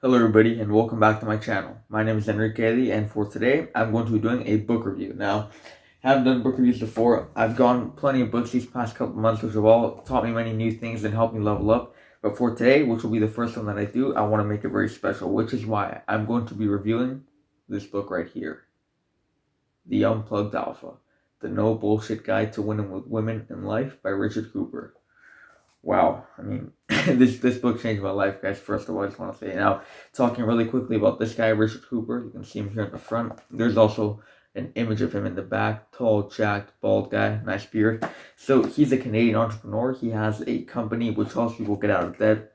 Hello everybody and welcome back to my channel. My name is Enrique and for today I'm going to be doing a book review. Now, I haven't done book reviews before. I've gone plenty of books these past couple months which have all taught me many new things and helped me level up. But for today, which will be the first one that I do, I want to make it very special, which is why I'm going to be reviewing this book right here. The Unplugged Alpha, the No Bullshit Guide to Winning with Women in Life by Richard Cooper. Wow, I mean, this book changed my life, guys. First of all, I just want to say. Now, talking really quickly about this guy, Richard Cooper. You can see him here in the front. There's also an image of him in the back. Tall, jacked, bald guy, nice beard. So he's a Canadian entrepreneur. He has a company which helps people get out of debt.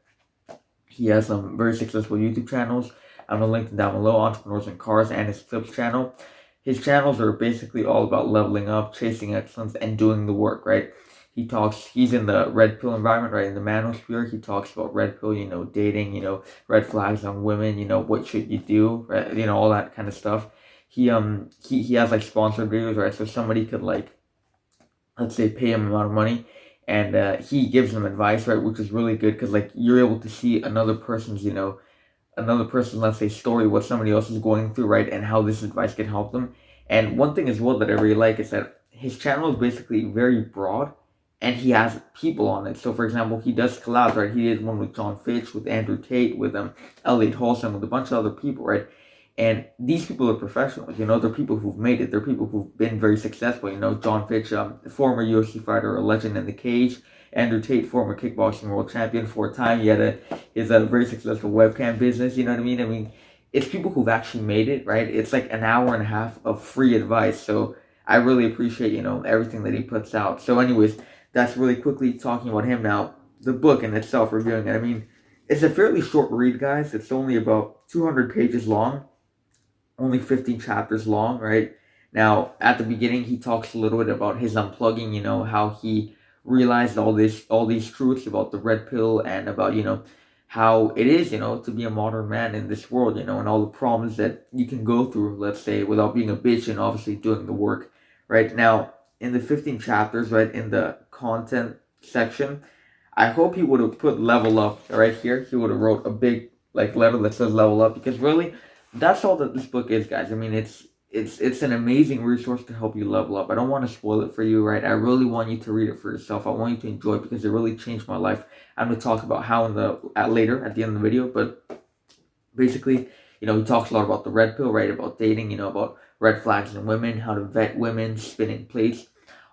He has some very successful YouTube channels. I'm gonna link them down below. Entrepreneurs in Cars and his Clips channel. His channels are basically all about leveling up, chasing excellence, and doing the work, right? He's in the red pill environment, right? In the manosphere, he talks about red pill, dating, red flags on women, what should you do, right? All that kind of stuff. He has like sponsored videos, right? So somebody could let's say pay him a amount of money and he gives them advice, right? Which is really good because like you're able to see another person's, let's say story, what somebody else is going through, right? And how this advice can help them. And one thing as well that I really like is that his channel is basically very broad and he has people on it. So for example, he does collabs, right? He did one with John Fitch, with Andrew Tate, with Elliot Holson, with a bunch of other people, right? And these people are professionals, they're people who've made it. They're people who've been very successful, John Fitch, former UFC fighter, a legend in the cage. Andrew Tate, former kickboxing world champion for a time. He has a very successful webcam business, you know what I mean? I mean, it's people who've actually made it, right? It's like an hour and a half of free advice. So I really appreciate, everything that he puts out. So anyways, that's really quickly talking about him now. The book in itself, reviewing it. I mean, it's a fairly short read, guys. It's only about 200 pages long, only 15 chapters long, right? Now, at the beginning, he talks a little bit about his unplugging, how he realized all these truths about the red pill and about, how it is, to be a modern man in this world, and all the problems that you can go through, let's say, without being a bitch and obviously doing the work, right? Now, in the 15 chapters, right, in the content section, I hope he would have put level up right here. He would have wrote a big letter that says level up, because really that's all that this book is, guys. I mean, it's an amazing resource to help you level up. I don't want to spoil it for you, right? I really want you to read it for yourself. I want you to enjoy it because it really changed my life. I'm going to talk about how later at the end of the video, but basically, he talks a lot about the red pill, right? About dating, about red flags in women, how to vet women, spinning plates,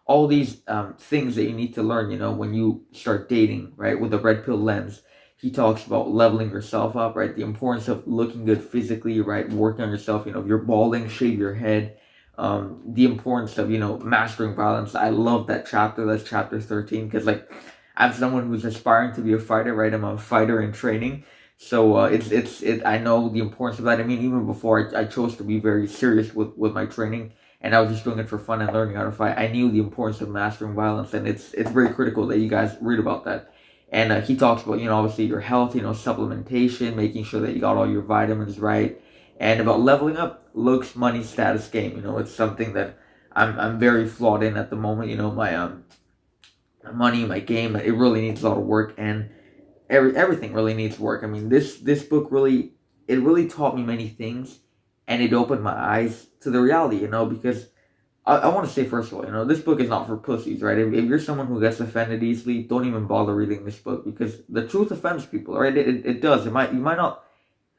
all these things that you need to learn, when you start dating, right? With the red pill lens. He talks about leveling yourself up, right? The importance of looking good physically, right? Working on yourself, if you're balding, shave your head. The importance of, mastering violence. I love that chapter. That's chapter 13. Because, I'm someone who's aspiring to be a fighter, right? I'm a fighter in training. So, I know the importance of that. I mean, even before I chose to be very serious with my training, and I was just doing it for fun and learning how to fight, I knew the importance of mastering violence, and it's very critical that you guys read about that. And he talks about, obviously your health, supplementation, making sure that you got all your vitamins right, and about leveling up looks, money, status, game. It's something that I'm very flawed in at the moment. My money, my game, it really needs a lot of work, and everything really needs work. I mean, this book really taught me many things, and it opened my eyes to the reality. Because I want to say, first of all, this book is not for pussies, right? If you're someone who gets offended easily, don't even bother reading this book, because the truth offends people, right? It does. You might not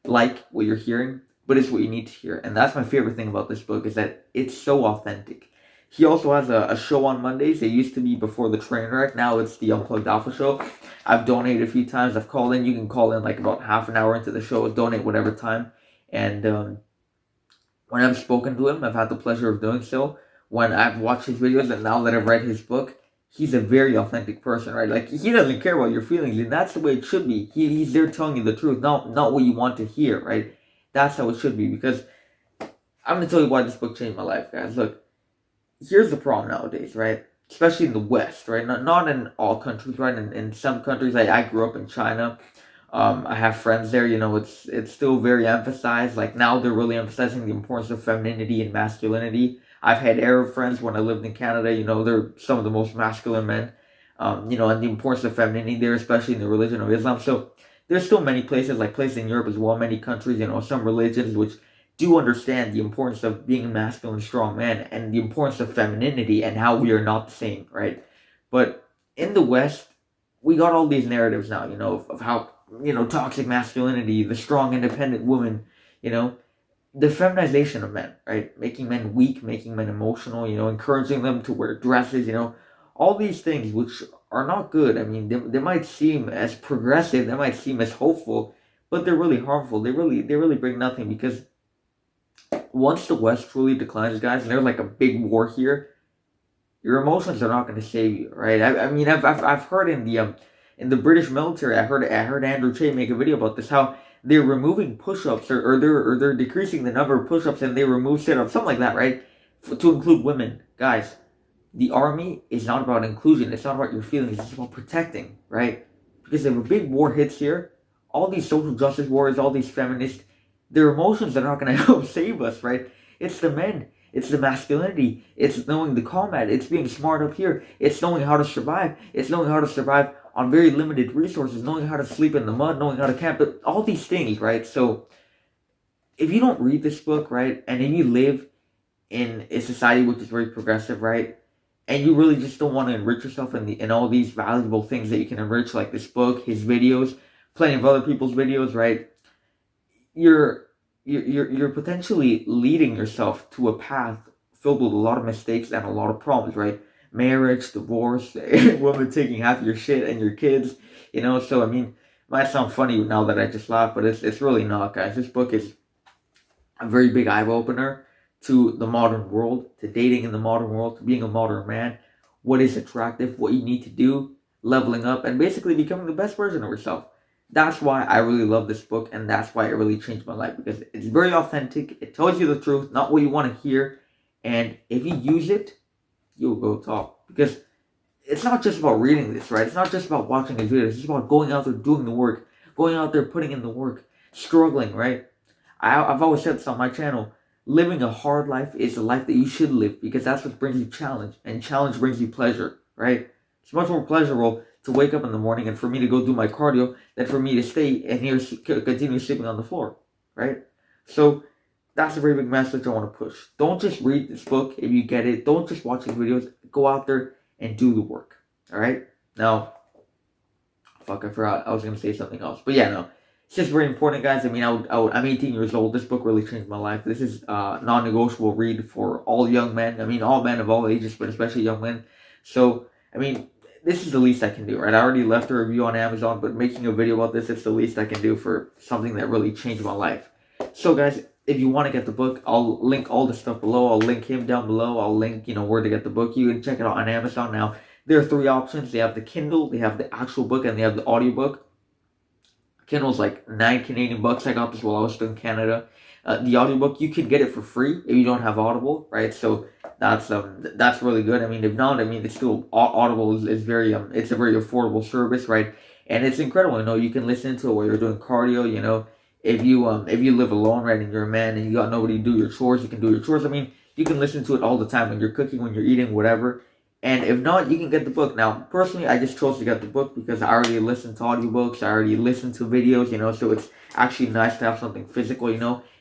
like what you're hearing, but it's what you need to hear. And that's my favorite thing about this book, is that it's so authentic. He also has a show on Mondays. It used to be before the train wreck. Now it's the Unplugged Alpha show. I've donated a few times. I've called in. You can call in about half an hour into the show, donate whatever time. And when I've spoken to him, I've had the pleasure of doing so. When I've watched his videos and now that I've read his book, he's a very authentic person, right? He doesn't care about your feelings, and that's the way it should be. He's there telling you the truth, not what you want to hear, right? That's how it should be, because I'm going to tell you why this book changed my life, guys. Look, here's the problem nowadays, right? Especially in the West, right? Not in all countries, right? In some countries, I grew up in China. I have friends there, it's still very emphasized. Now they're really emphasizing the importance of femininity and masculinity. I've had Arab friends when I lived in Canada, they're some of the most masculine men, and the importance of femininity there, especially in the religion of Islam. So there's still many places, like places in Europe as well, many countries, some religions which do understand the importance of being a masculine, strong man, and the importance of femininity and how we are not the same, right? But in the West, we got all these narratives now, of how, toxic masculinity, the strong, independent woman, you know, the feminization of men, right? Making men weak, making men emotional, encouraging them to wear dresses, all these things which are not good. I mean, they might seem as progressive, they might seem as hopeful, but they're really harmful. They really bring nothing, because once the West truly declines, guys, and there's like a big war here, your emotions are not going to save you, right? I mean, I've heard in the British military, I heard Andrew Che make a video about this, how they're removing push-ups, or they're decreasing the number of push-ups, and they remove sit-ups, something like that, right? To include women, guys. The army is not about inclusion. It's not about your feelings. It's about protecting, right? Because if a big war hits here, all these social justice warriors, all these feminists, their emotions are not going to help save us, right? It's the men. It's the masculinity. It's knowing the combat. It's being smart up here. It's knowing how to survive. It's knowing how to survive on very limited resources, knowing how to sleep in the mud, knowing how to camp, all these things, right? So if you don't read this book, right, and if you live in a society which is very progressive, right, and you really just don't want to enrich yourself in all these valuable things that you can enrich, like this book, his videos, plenty of other people's videos, right, you're potentially leading yourself to a path filled with a lot of mistakes and a lot of problems, right? Marriage, divorce, women taking half your shit and your kids, So I mean, it might sound funny now that I just laughed, but it's really not, guys. This book is a very big eye opener to the modern world, to dating in the modern world, to being a modern man, what is attractive, what you need to do, leveling up, and basically becoming the best version of yourself. That's why I really love this book, and that's why it really changed my life, because it's very authentic. It tells you the truth, not what you want to hear, and if you use it, you'll go top. Because it's not just about reading this, right? It's not just about watching these videos. It's about going out there, doing the work, going out there, putting in the work, struggling, right? I've always said this on my channel. Living a hard life is a life that you should live, because that's what brings you challenge, and challenge brings you pleasure, right? It's much more pleasurable to wake up in the morning and for me to go do my cardio than for me to stay and here continue sleeping on the floor, right? So that's a very big message I want to push. Don't just read this book if you get it. Don't just watch these videos. Go out there and do the work, all right? Now, fuck, I forgot. I was going to say something else. But yeah, no. It's just very important, guys. I mean, I'm 18 years old. This book really changed my life. This is a non-negotiable read for all young men. I mean, all men of all ages, but especially young men. So, I mean, this is the least I can do, right? I already left a review on Amazon, but making a video about this is the least I can do for something that really changed my life. So, guys, if you want to get the book, I'll link all the stuff below. I'll link him down below. I'll link, where to get the book. You can check it out on Amazon now. There are 3 options. They have the Kindle, they have the actual book, and they have the audiobook. Kindle's like 9 Canadian bucks. I got this while I was still in Canada. The audiobook, you can get it for free if you don't have Audible, right? So that's really good. I mean, if not, I mean, it's still, Audible is very it's a very affordable service, right? And it's incredible. You can listen to it while you're doing cardio. If you live alone, right, and you're a man and you got nobody to do your chores, you can do your chores. I mean, you can listen to it all the time when you're cooking, when you're eating, whatever. And if not, you can get the book. Now, personally, I just chose to get the book because I already listened to audiobooks, I already listened to videos, so it's actually nice to have something physical,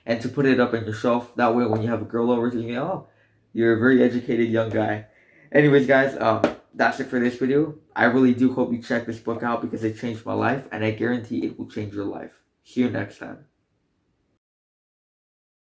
and to put it up on your shelf. That way, when you have a girl over, you go, oh, you're a very educated young guy. Anyways, guys, that's it for this video. I really do hope you check this book out because it changed my life, and I guarantee it will change your life. See you next time.